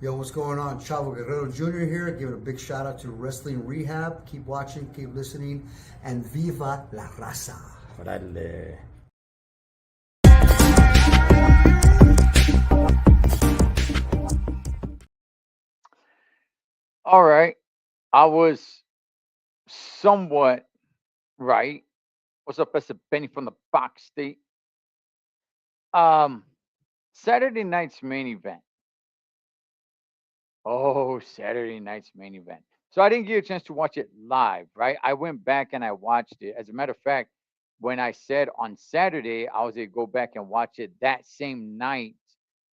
Yo, what's going on? Chavo Guerrero Jr. here, giving a big shout out to Wrestling Rehab. Keep watching, keep listening, and viva la raza. Órale. All right. I was somewhat right. What's up, Mr. Benny from the Fox State? Um, Saturday night's main event. Oh, Saturday night's main event. So I didn't get a chance to watch it live, right? I went back and I watched it. As a matter of fact, when I said on Saturday I was able to go back and watch it that same night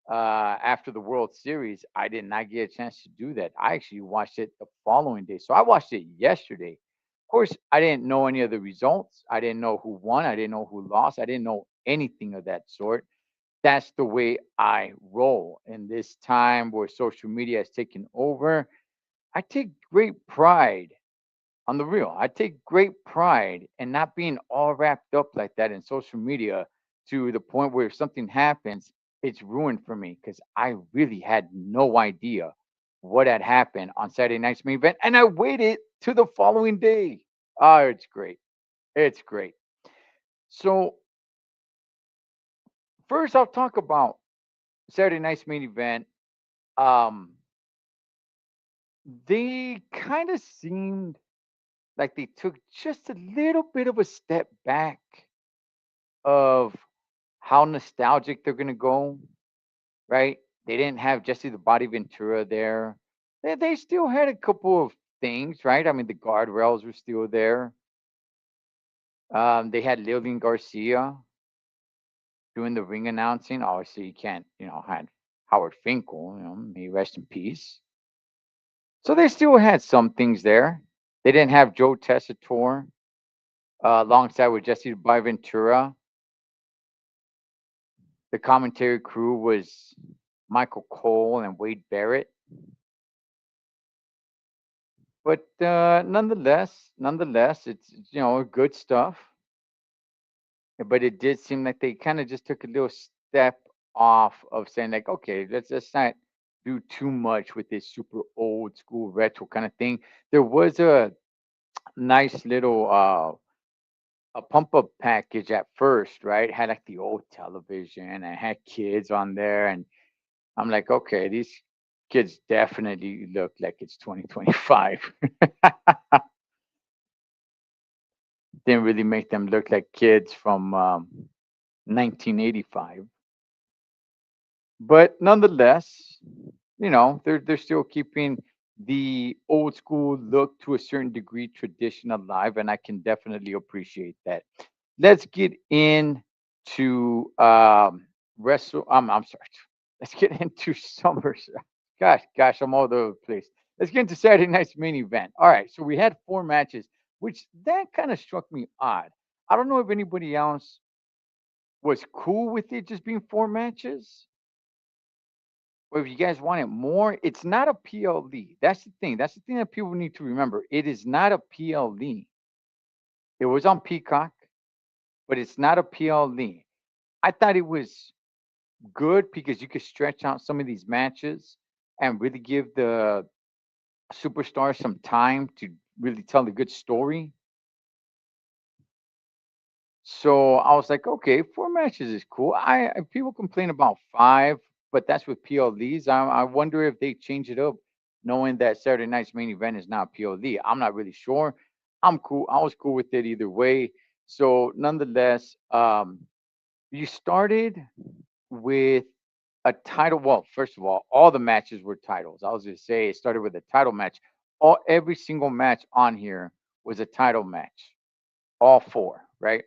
after the World Series, I did not get a chance to do that. I actually watched it the following day. So I watched it yesterday. Of course, I didn't know any of the results. I didn't know who won. I didn't know who lost. I didn't know anything of that sort. That's the way I roll. In this time where social media has taken over, I take great pride on the real. I take great pride in not being all wrapped up like that in social media to the point where if something happens, it's ruined for me because I really had no idea what had happened on Saturday night's main event. And I waited to the following day. Oh, it's great. It's great. So, first, I'll talk about Saturday night's main event. Um, they kind of seemed like they took just a little bit of a step back of how nostalgic they're gonna go, right? They didn't have Jesse the Body Ventura there. They still had a couple of things, right? I mean, the guardrails were still there. They had Lillian Garcia doing the ring announcing. Obviously, you can't, had Howard Finkel, may he rest in peace. So they still had some things there. They didn't have Joe Tessitore alongside with Jesse the Body Ventura. The commentary crew was Michael Cole and Wade Barrett. But nonetheless, it's good stuff. But it did seem like they kind of just took a little step off of saying like, okay, let's not do too much with this super old school retro kind of thing. There was a nice little a pump up package at first, right? It had like the old television and it had kids on there, and I'm like, okay, these kids definitely look like it's 2025. Didn't really make them look like kids from 1985. But nonetheless, they're still keeping the old school look to a certain degree tradition alive, and I can definitely appreciate that. Let's get into wrestle. I'm sorry. Let's get into summer. Gosh, I'm all over the place. Let's get into Saturday night's main event. All right, so we had four matches, which that kind of struck me odd. I don't know if anybody else was cool with it just being four matches, or if you guys want it more. It's not a PLE. That's the thing. That's the thing that people need to remember. It is not a PLE. It was on Peacock, but it's not a PLE. I thought it was good because you could stretch out some of these matches and really give the superstars some time to really tell a good story. So I was like, okay, four matches is cool. People complain about five, but that's with PLEs. I wonder if they change it up, knowing that Saturday night's main event is not PLE. I'm not really sure. I'm cool. I was cool with it either way. So nonetheless, you started with a title. Well, first of all the matches were titles. I was gonna say it started with a title match. Every single match on here was a title match. All four, right?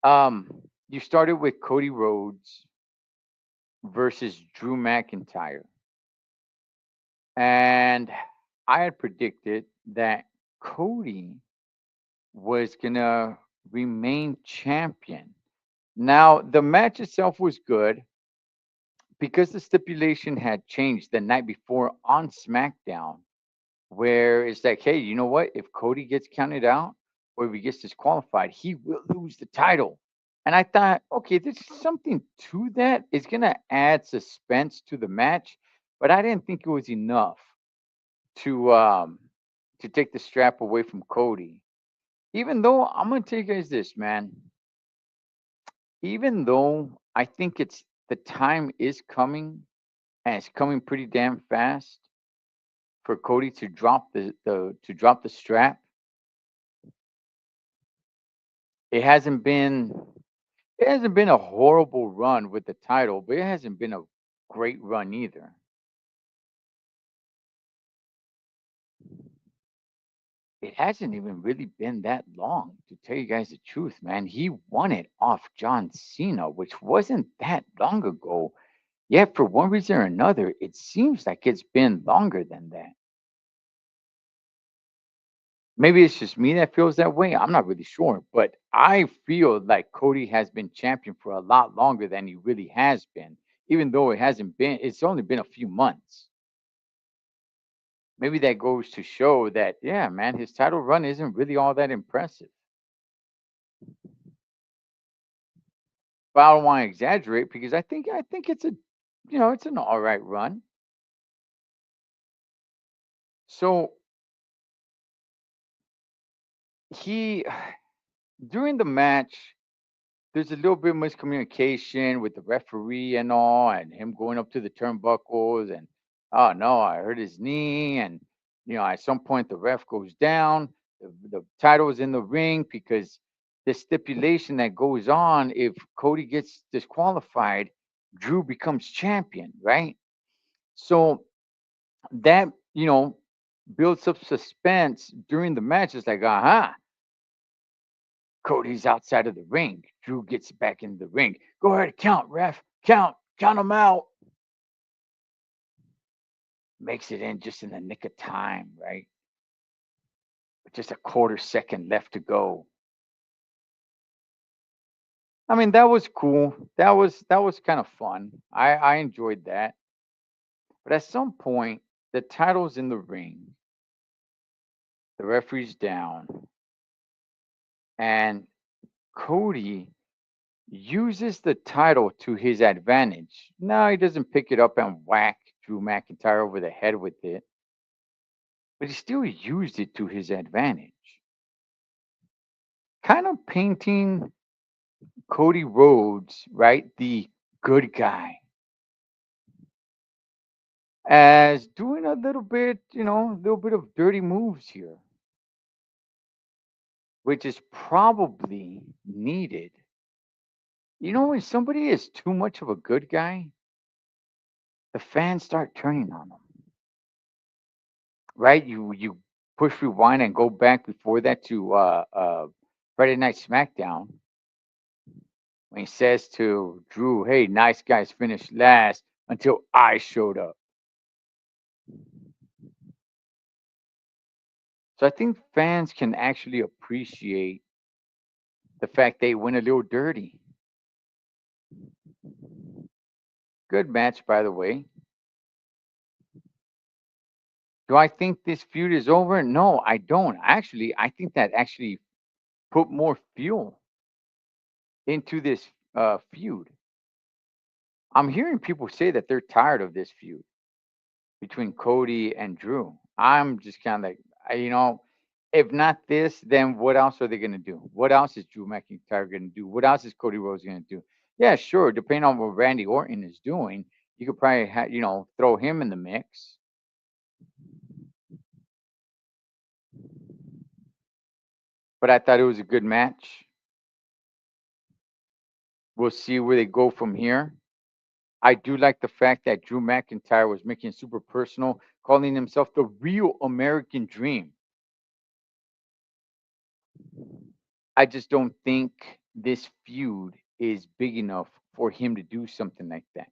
Um, you started with Cody Rhodes versus Drew McIntyre. And I had predicted that Cody was going to remain champion. Now, the match itself was good because the stipulation had changed the night before on SmackDown, where it's like, hey, you know what? If Cody gets counted out or if he gets disqualified, he will lose the title. And I thought, okay, there's something to that. It's gonna add suspense to the match. but I didn't think it was enough to um to take the strap away from Cody. Even though I'm gonna tell you guys this, man. Even though I think it's the time is coming and it's coming pretty damn fast for Cody to drop the strap. It hasn't been it hasn't been a horrible run with the title, but it hasn't been a great run either. It hasn't even really been that long, to tell you guys the truth, man. He won it off John Cena, which wasn't that long ago. Yet, for one reason or another, it seems like it's been longer than that. Maybe it's just me that feels that way. I'm not really sure, but I feel like Cody has been champion for a lot longer than he really has been, even though it's only been a few months. Maybe that goes to show that, yeah, man, his title run isn't really all that impressive. But I don't want to exaggerate because I think it's it's an all right run. So he during the match, there's a little bit of miscommunication with the referee and all, and him going up to the turnbuckles, and oh no, I hurt his knee, and at some point the ref goes down. The title is in the ring because the stipulation that goes on, if Cody gets disqualified, Drew becomes champion, right? So that builds up suspense during the match. It's like, aha, Cody's outside of the ring. Drew gets back in the ring. Go ahead, count, ref. Count him out. Makes it in just in the nick of time, right? With just a quarter second left to go. I mean, that was cool. That was kind of fun. I enjoyed that. But at some point, the title's in the ring. The referee's down, and Cody uses the title to his advantage. No, he doesn't pick it up and whack Drew McIntyre over the head with it, but he still used it to his advantage. Kind of painting Cody Rhodes, right, the good guy, as doing a little bit of dirty moves here, which is probably needed. When somebody is too much of a good guy, the fans start turning on them, right? You push rewind and go back before that to Friday Night SmackDown when he says to Drew, "Hey, nice guys finished last until I showed up." So I think fans can actually appreciate the fact they went a little dirty. Good match, by the way. Do I think this feud is over? No, I don't. Actually, I think that actually put more fuel into this feud. I'm hearing people say that they're tired of this feud between Cody and Drew. I'm just kind of like, if not this, then what else are they going to do? What else is Drew McIntyre going to do? What else is Cody Rhodes going to do? Yeah, sure. Depending on what Randy Orton is doing, you could probably, throw him in the mix. But I thought it was a good match. We'll see where they go from here. I do like the fact that Drew McIntyre was making it super personal, calling himself the real American dream. I just don't think this feud is big enough for him to do something like that.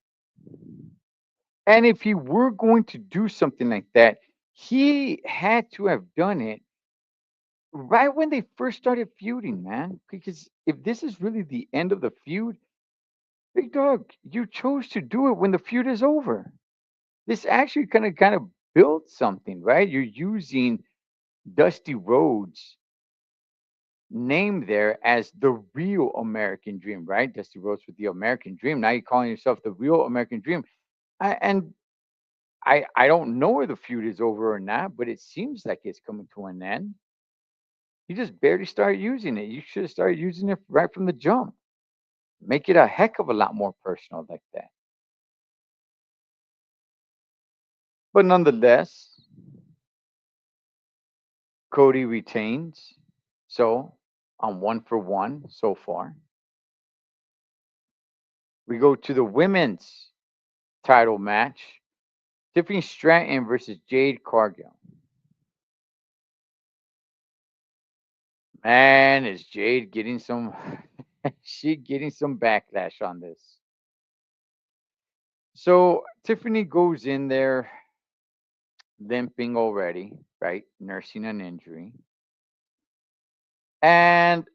And if he were going to do something like that, he had to have done it right when they first started feuding, man. Because if this is really the end of the feud, Big Dog, you chose to do it when the feud is over. This actually kind of built something, right? You're using Dusty Rhodes' name there as the real American dream, right? Dusty Rhodes with the American dream. Now you're calling yourself the real American dream. And I don't know where the feud is over or not, but it seems like it's coming to an end. You just barely started using it. You should have started using it right from the jump. Make it a heck of a lot more personal like that. But nonetheless, Cody retains. So I'm 1 for 1 so far. We go to the women's title match. Tiffany Stratton versus Jade Cargill. Man, is Jade getting some she getting some backlash on this. So Tiffany goes in there limping already, right? Nursing an injury. And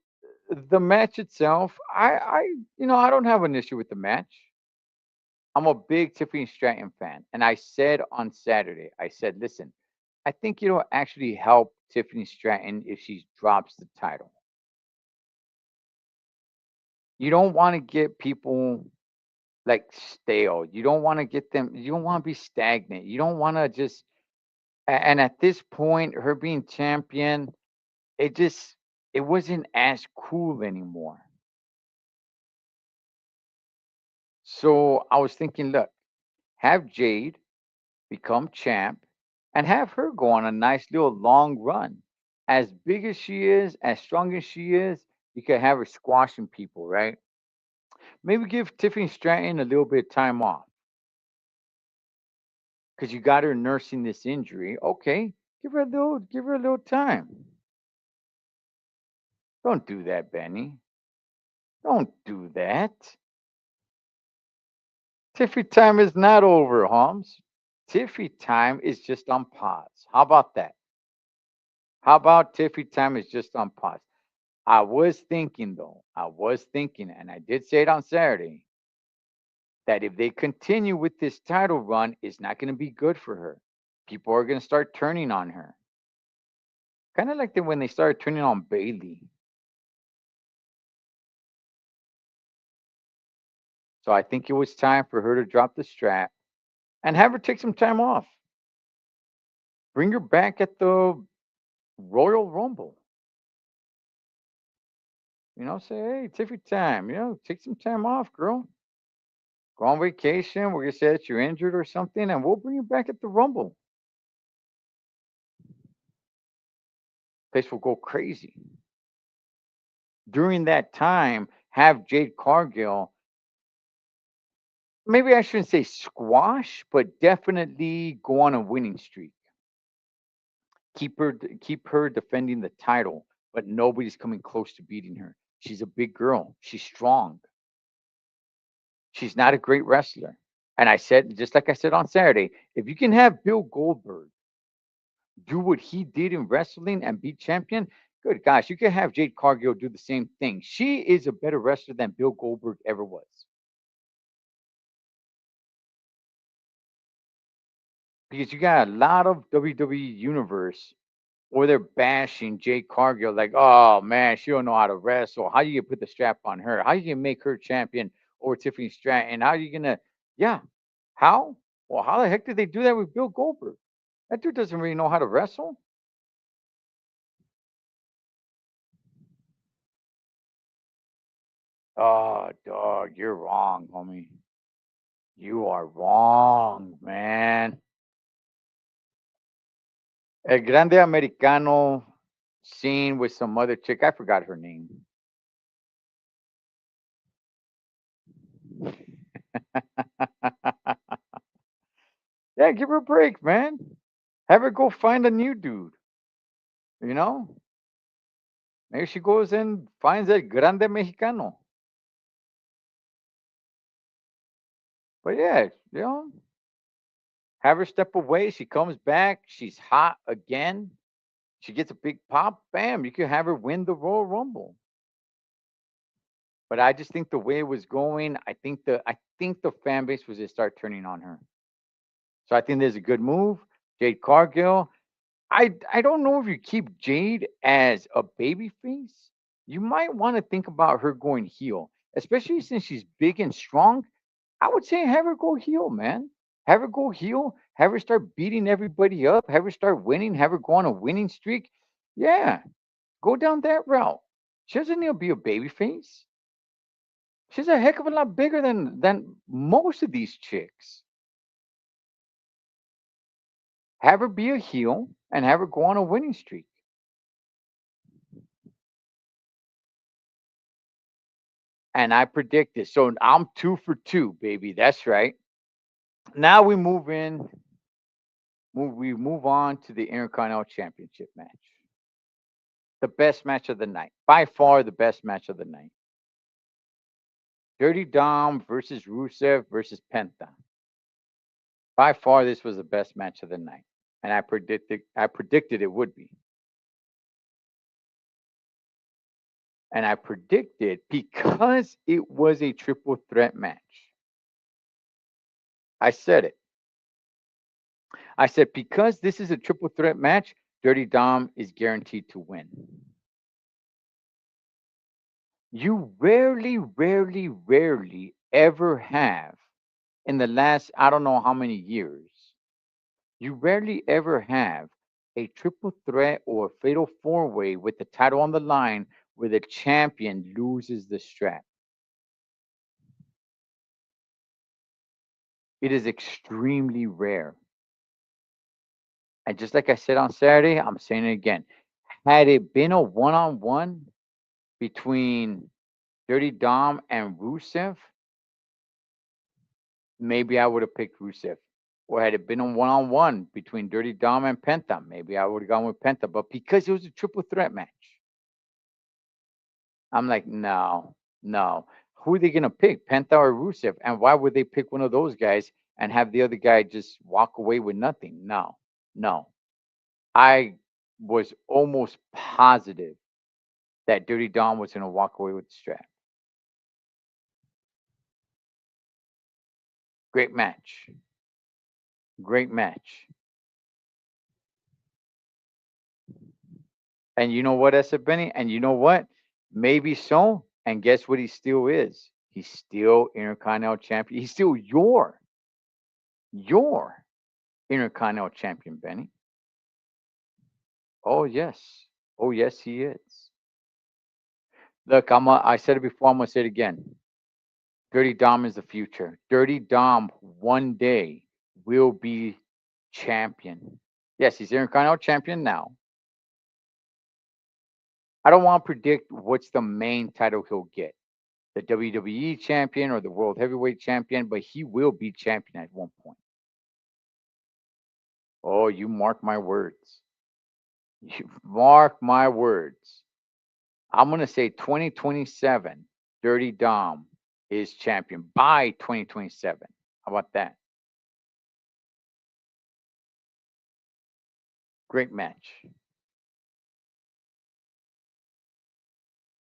the match itself, I don't have an issue with the match. I'm a big Tiffany Stratton fan. And I said on Saturday, I said, listen, I think it'll actually help Tiffany Stratton if she drops the title. You don't want to get people like stale. You don't want to get them, you don't want to be stagnant. You don't want to just, and at this point, her being champion, it just, it wasn't as cool anymore. So I was thinking, look, have Jade become champ and have her go on a nice little long run. As big as she is, as strong as she is, you could have her squashing people, right? Maybe give Tiffany Stratton a little bit of time off because you got her nursing this injury. Okay, give her a little time. Don't do that, Benny. Don't do that. Tiffy time is not over, Holmes. Tiffy time is just on pause. How about that? How about Tiffy time is just on pause? I was thinking though, and I did say it on Saturday, that if they continue with this title run, it's not going to be good for her. People are going to start turning on her. Kind of like when they started turning on Bailey. So I think it was time for her to drop the strap and have her take some time off. Bring her back at the Royal Rumble. Say, hey, Tiffy time. Take some time off, girl. Go on vacation. We're gonna say that you're injured or something, and we'll bring you back at the Rumble. Place will go crazy. During that time, have Jade Cargill, maybe I shouldn't say squash, but definitely go on a winning streak. Keep her defending the title, but nobody's coming close to beating her. She's a big girl. She's strong. She's not a great wrestler. And I said, just like I said on Saturday, if you can have Bill Goldberg do what he did in wrestling and be champion, good gosh, you can have Jade Cargill do the same thing. She is a better wrestler than Bill Goldberg ever was. Because you got a lot of WWE universe where they're bashing Jade Cargill, like, oh man, she don't know how to wrestle. How you gonna put the strap on her? How you gonna make her champion over Tiffany Stratton? How you gonna, yeah, how? Well, how the heck did they do that with Bill Goldberg? That dude doesn't really know how to wrestle. Oh, dog, you're wrong, homie. You are wrong, man. El Grande Americano scene with some other chick. I forgot her name. Yeah, give her a break, man. Have her go find a new dude. You know, maybe she goes and finds a Grande Mexicano. But yeah, have her step away. She comes back. She's hot again. She gets a big pop. Bam! You can have her win the Royal Rumble. But I just think the way it was going, I think the fan base was to start turning on her. So I think there's a good move. Jade Cargill. I don't know if you keep Jade as a baby face. You might want to think about her going heel, especially since she's big and strong. I would say have her go heel, man. Have her go heel. Have her start beating everybody up. Have her start winning. Have her go on a winning streak. Yeah, go down that route. She doesn't need to be a baby face. She's a heck of a lot bigger than most of these chicks. Have her be a heel and have her go on a winning streak. And I predict this. So I'm 2 for 2, baby. That's right. Now we move on to the Intercontinental Championship match. The best match of the night. By far the best match of the night. Dirty Dom versus Rusev versus Penta. By far this was the best match of the night. And I predicted it would be. And I predicted because it was a triple threat match. I said it. I said because this is a triple threat match, Dirty Dom is guaranteed to win. You rarely ever have in the last I don't know how many years, you rarely ever have a triple threat or a fatal four way with the title on the line where the champion loses the strap. It is extremely rare. And just like I said on Saturday, I'm saying it again. Had it been a one on one between Dirty Dom and Rusev, maybe I would have picked Rusev. Or had it been a one on one between Dirty Dom and Penta, maybe I would have gone with Penta. But because it was a triple threat match, I'm like, no, no. Who are they gonna pick, Penta or Rusev? And why would they pick one of those guys and have the other guy just walk away with nothing? No, no. I was almost positive that Dirty Dom was gonna walk away with the strap. Great match. Great match. And you know what, S. Benny? And you know what? Maybe so. And guess what he still is? He's still Intercontinental Champion. He's still your Intercontinental Champion, Benny. Oh yes. Oh yes, he is. Look, I said it before, I'm gonna say it again. Dirty Dom is the future. Dirty Dom one day will be champion. Yes, he's Intercontinental Champion now. I don't want to predict what's the main title he'll get, the WWE champion or the World Heavyweight champion, but he will be champion at one point. Oh, you mark my words. You mark my words. I'm going to say 2027, Dirty Dom is champion by 2027. How about that? Great match.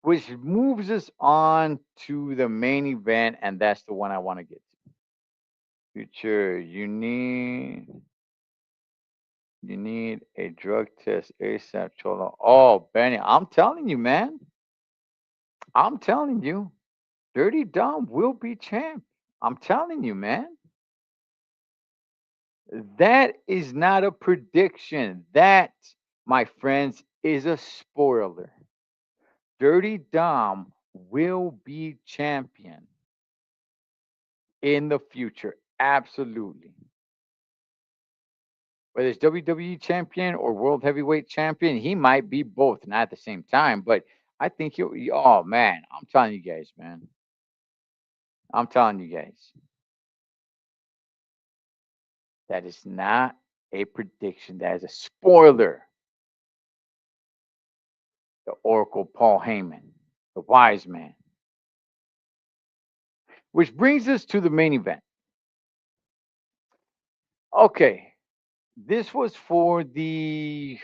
Which moves us on to the main event, and that's the one I want to get to. Future, you need a drug test ASAP, Cholo. Oh, Benny, I'm telling you, man. I'm telling you, Dirty Dom will be champ. I'm telling you, man. That is not a prediction. That, my friends, is a spoiler. Dirty Dom will be champion in the future. Absolutely. Whether it's WWE champion or World Heavyweight champion, he might be both, not at the same time. But I think oh man, I'm telling you guys, man. I'm telling you guys. That is not a prediction. That is a spoiler. The Oracle Paul Heyman, the wise man. Which brings us to the main event. Okay. This was for the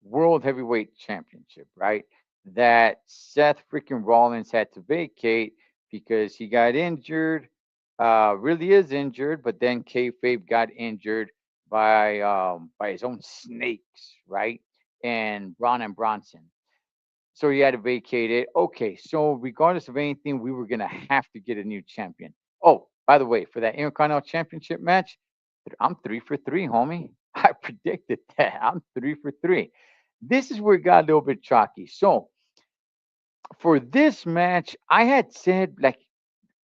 World Heavyweight Championship, right? That Seth freaking Rollins had to vacate because he got injured. Really is injured, but then kayfabe got injured by his own snakes, right? And Braun and Bronson. So he had to vacate it. Okay, so regardless of anything, we were gonna have to get a new champion. Oh, by the way, for that Intercontinental Championship match, I'm 3 for 3, homie. I predicted that. I'm 3 for 3. This is where it got a little bit chalky. So for this match, I had said like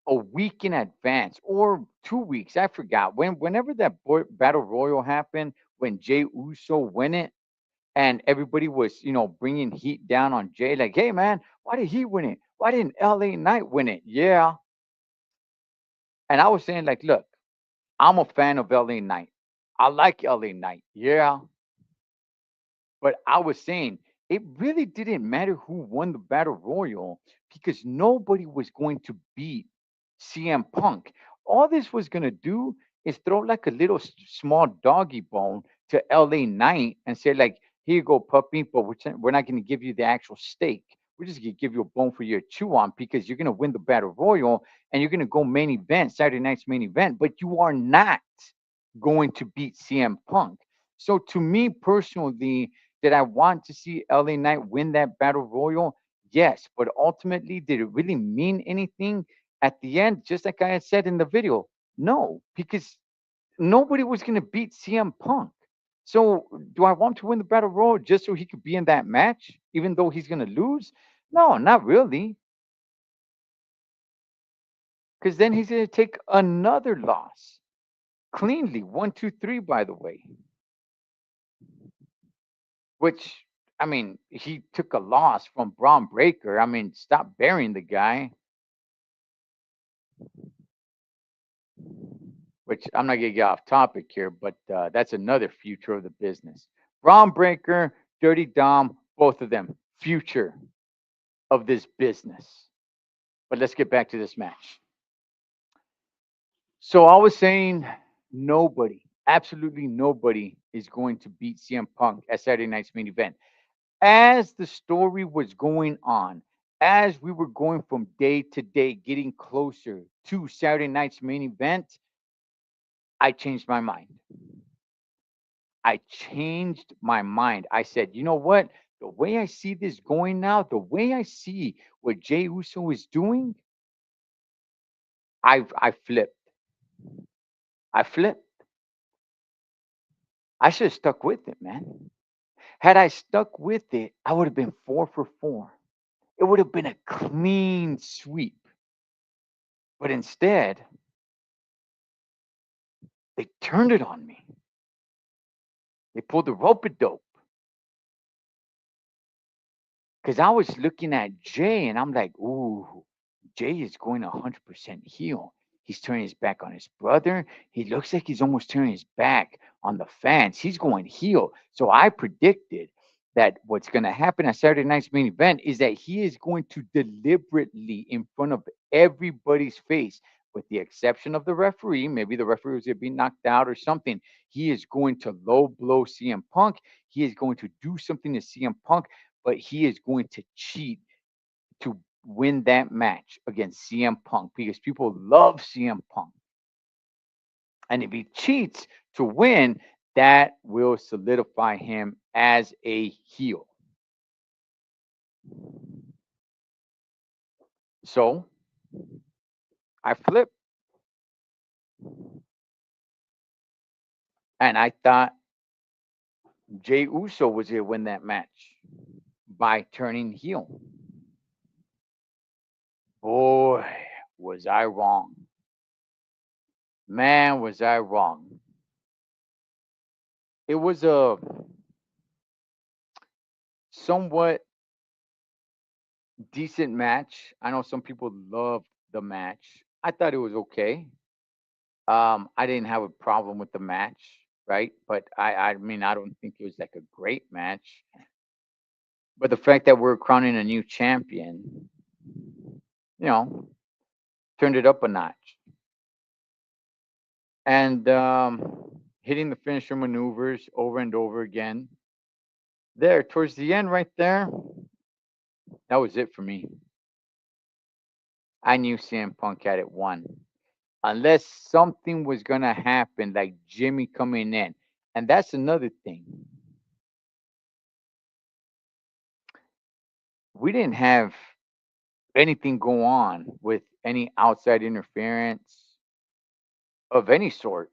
a week in advance or 2 weeks. I forgot whenever that battle royal happened when Jay Uso win it and everybody was bringing heat down on Jay. Like, hey man, why did he win it? Why didn't LA Knight win it? Yeah, and I was saying like, look, I'm a fan of LA Knight. I like LA Knight. Yeah, but I was saying it really didn't matter who won the battle royal because nobody was going to beat CM Punk. All this was going to do is throw like a little small doggy bone to LA Knight and say like, here you go, puppy, but we're not going to give you the actual steak. We're just going to give you a bone for your chew on because you're going to win the battle royal and you're going to go main event, Saturday night's main event, but you are not going to beat CM Punk. So to me personally, did I want to see LA Knight win that battle royal? Yes, but ultimately, did it really mean anything at the end? Just like I had said in the video, no, because nobody was going to beat CM Punk. So, do I want to win the battle royal just so he could be in that match, even though he's going to lose? No, not really, because then he's going to take another loss cleanly, 1, 2, 3. By the way, which I mean, he took a loss from Braun Breaker. I mean, stop burying the guy. Which I'm not gonna get off topic here, but that's another future of the business. Braun Breaker, Dirty Dom, both of them future of this business. But let's get back to this match. So I was saying nobody, absolutely nobody, is going to beat CM Punk at Saturday night's main event. As the story was going on, as we were going from day to day, getting closer to Saturday night's main event, I changed my mind. I changed my mind. I said, you know what? The way I see this going now, the way I see what Jay Uso is doing, I flipped. I flipped. I should have stuck with it, man. Had I stuck with it, I would have been 4 for 4. It would have been a clean sweep. But instead, they turned it on me. They pulled the rope a dope. Because I was looking at Jay and I'm like, ooh, Jay is going 100% heel. He's turning his back on his brother. He looks like he's almost turning his back on the fans. He's going heel. So I predicted that what's going to happen at Saturday night's main event is that he is going to deliberately, in front of everybody's face, with the exception of the referee, maybe the referee was going to be knocked out or something, he is going to low blow CM Punk. He is going to do something to CM Punk, but he is going to cheat to win that match against CM Punk because people love CM Punk. And if he cheats to win, that will solidify him as a heel. So I flipped and I thought Jay Uso was going to win that match by turning heel. Boy, was I wrong. Man, was I wrong. It was a somewhat decent match. I know some people love the match. I thought it was okay. I didn't have a problem with the match, right? But I mean, I don't think it was like a great match. But the fact that we're crowning a new champion, you know, turned it up a notch. And hitting the finisher maneuvers over and over again. There, towards the end, right there, that was it for me. I knew CM Punk had it won. Unless something was going to happen, like Jimmy coming in. And that's another thing. We didn't have anything go on with any outside interference of any sort.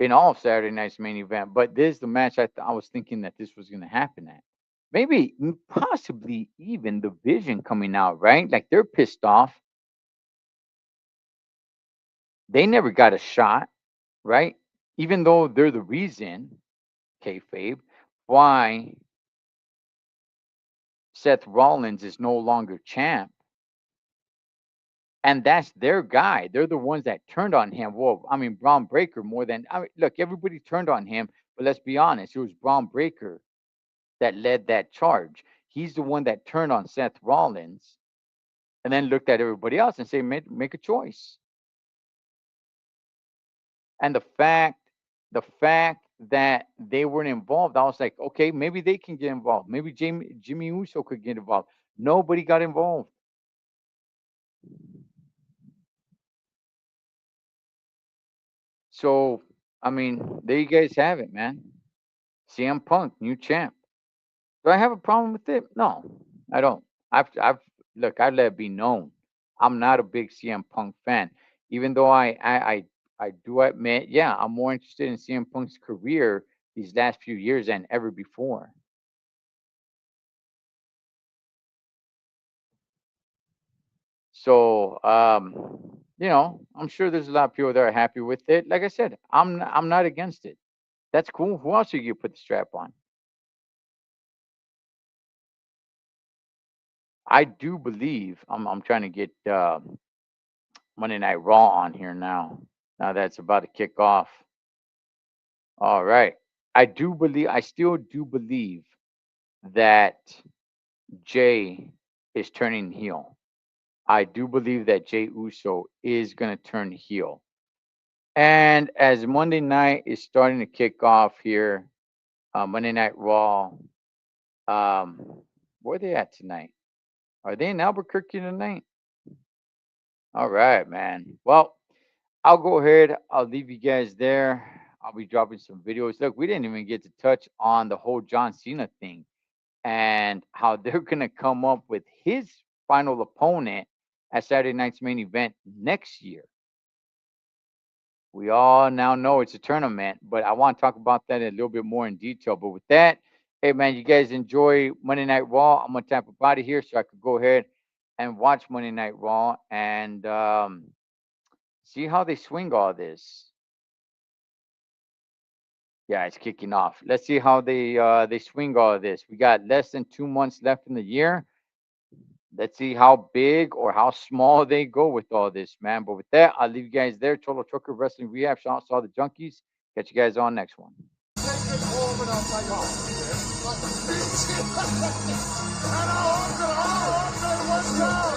in all of Saturday night's main event. But this is the match I was thinking that this was going to happen at. Maybe, possibly even the Vision coming out, right? Like they're pissed off. They never got a shot, right? Even though they're the reason, kayfabe, why Seth Rollins is no longer champ. And that's their guy. They're the ones that turned on him. Well, I mean, Braun Breaker more than, I mean, look, everybody turned on him, but let's be honest, it was Braun Breaker that led that charge. He's the one that turned on Seth Rollins and then looked at everybody else and say, make a choice. And the fact that they weren't involved, I was like, okay, maybe they can get involved. Maybe Jimmy Uso could get involved. Nobody got involved. So, I mean, there you guys have it, man. CM Punk, new champ. Do I have a problem with it? No, I don't. I've look. I let it be known. I'm not a big CM Punk fan, even though I do admit, yeah, I'm more interested in CM Punk's career these last few years than ever before. So, I'm sure there's a lot of people that are happy with it. Like I said, I'm not against it. That's cool. Who else are you put the strap on? I do believe I'm trying to get Monday Night Raw on here now. Now that's about to kick off. All right. I still do believe that Jay is turning heel. I do believe that Jay Uso is going to turn heel. And as Monday night is starting to kick off here, Monday Night Raw, where are they at tonight? Are they in Albuquerque tonight? All right, man. Well, I'll go ahead. I'll leave you guys there. I'll be dropping some videos. Look, we didn't even get to touch on the whole John Cena thing and how they're going to come up with his final opponent at Saturday night's main event next year. We all now know it's a tournament, but I want to talk about that a little bit more in detail. But with that, hey, man, you guys enjoy Monday Night Raw. I'm going to tap a body here so I could go ahead and watch Monday Night Raw and see how they swing all this. Yeah, it's kicking off. Let's see how they swing all of this. We got less than 2 months left in the year. Let's see how big or how small they go with all this, man. But with that, I'll leave you guys there. Total Trucker Wrestling Rehab. Shout out to all the junkies. Catch you guys on next one. And